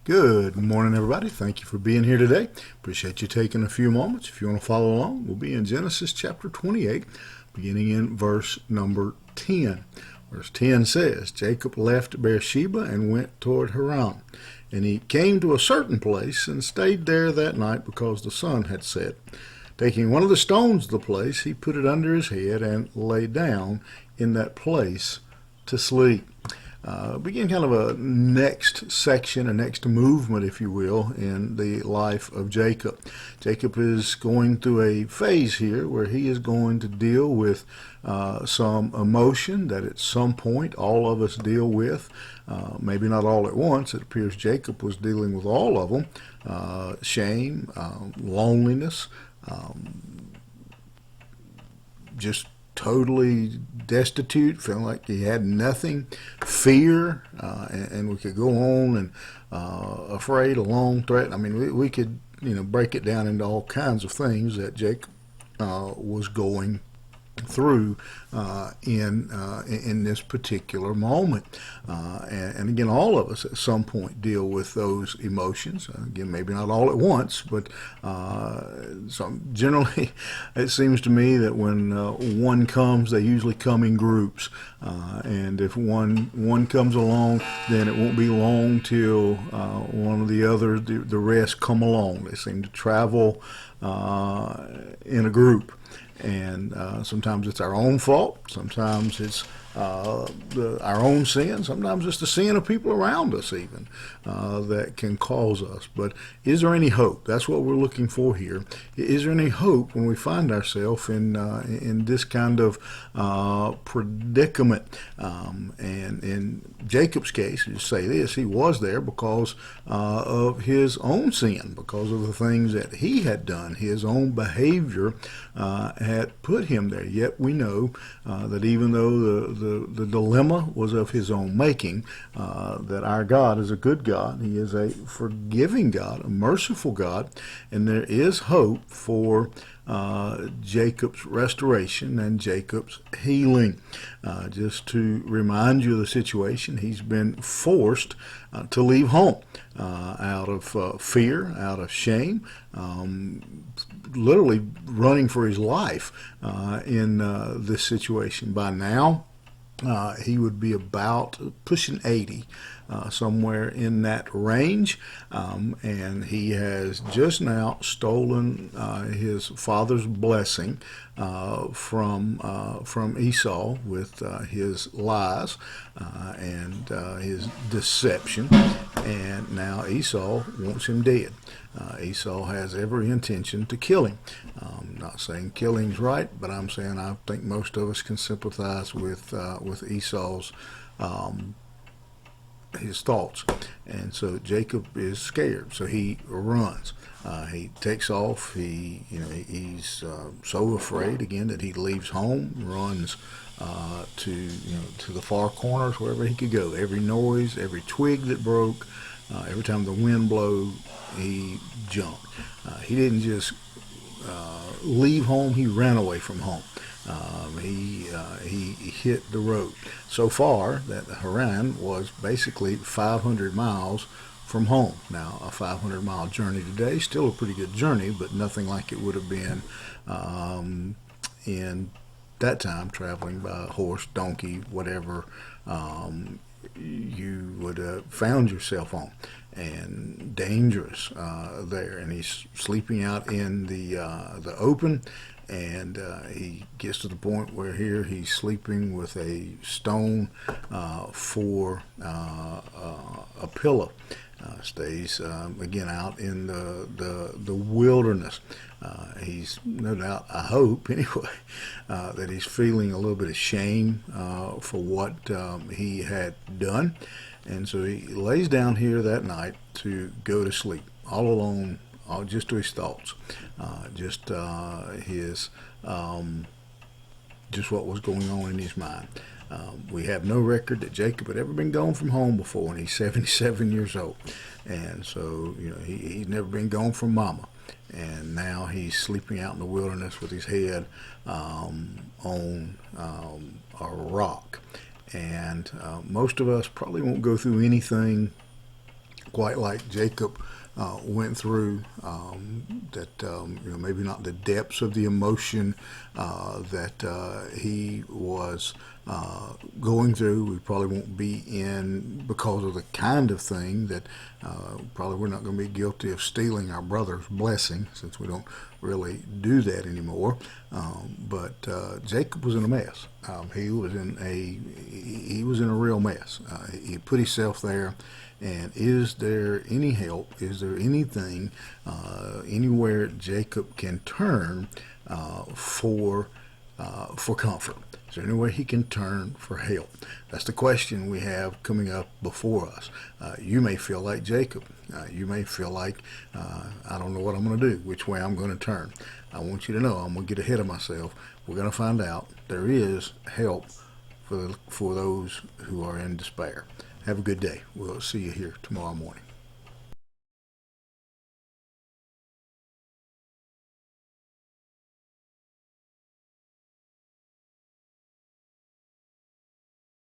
Good morning, everybody. Thank you for being here today. Appreciate you taking a few moments. If you want to follow along, we'll be in Genesis chapter 28, beginning in verse number 10. Verse 10 says, Jacob left Beersheba and went toward Haran. And he came to a certain place and stayed there that night because the sun had set. Taking one of the stones of the place, he put it under his head and lay down in that place to sleep. Begin kind of a next section, a next movement, if you will, in the life of Jacob. Jacob is going through a phase here where he is going to deal with some emotion that at some point all of us deal with. Maybe not all at once. It appears Jacob was dealing with all of them. Shame, loneliness, just totally destitute, feeling like he had nothing, fear, and we could go on and afraid, alone, threat. I mean, we could break it down into all kinds of things that Jacob was going through in this particular moment, and again, all of us at some point deal with those emotions. Again, maybe not all at once, but generally, it seems to me that when one comes, they usually come in groups, and if one comes along, then it won't be long till one of the others, the rest, come along. They seem to travel in a group. And sometimes it's our own fault. Sometimes it's our own sin. Sometimes it's the sin of people around us even that can cause us. But is there any hope? That's what we're looking for here. Is there any hope when we find ourselves in this kind of predicament? And in Jacob's case, you say this, he was there because of his own sin, because of the things that he had done. His own behavior had put him there. Yet we know that even though the dilemma was of his own making, that our God is a good God. He is a forgiving God, a merciful God, and there is hope for Jacob's restoration and Jacob's healing. Just to remind you of the situation, he's been forced to leave home out of fear, out of shame, literally running for his life in this situation. By now, he would be about pushing 80, somewhere in that range, and he has just now stolen his father's blessing from Esau with his lies and his deception, and now Esau wants him dead. Esau has every intention to kill him. I'm not saying killing's right, but I'm saying I think most of us can sympathize with Esau's his thoughts, and so Jacob is scared, so he runs. He takes off. He's so afraid again that he leaves home, runs to the far corners wherever he could go. Every noise, every twig that broke, every time the wind blew, he jumped. He didn't just leave home; he ran away from home. He hit the road so far that Haran was basically 500 miles from home. Now, a 500-mile journey today, still a pretty good journey, but nothing like it would have been in that time, traveling by horse, donkey, whatever you would have found yourself on, and dangerous there. And he's sleeping out in the open, and he gets to the point where here he's sleeping with a stone for a pillow. Stays again out in the wilderness. He's no doubt, I hope anyway, that he's feeling a little bit of shame for what he had done, and so he lays down here that night to go to sleep, all alone, just to his thoughts, just his just what was going on in his mind. We have no record that Jacob had ever been gone from home before, and he's 77 years old. And so, he's never been gone from mama. And now he's sleeping out in the wilderness with his head on a rock. And most of us probably won't go through anything quite like Jacob went through, maybe not the depths of the emotion that he was going through. We probably won't be in because of the kind of thing that probably we're not going to be guilty of stealing our brother's blessing, since we don't really do that anymore. But Jacob was in a mess. He was in a real mess. He put himself there. And is there any help? Is there anything, anywhere Jacob can turn for comfort? Is there anywhere he can turn for help? That's the question we have coming up before us. You may feel like Jacob. You may feel like, I don't know what I'm going to do, which way I'm going to turn. I want you to know I'm going to get ahead of myself. We're going to find out there is help for those who are in despair. Have a good day. We'll see you here tomorrow morning.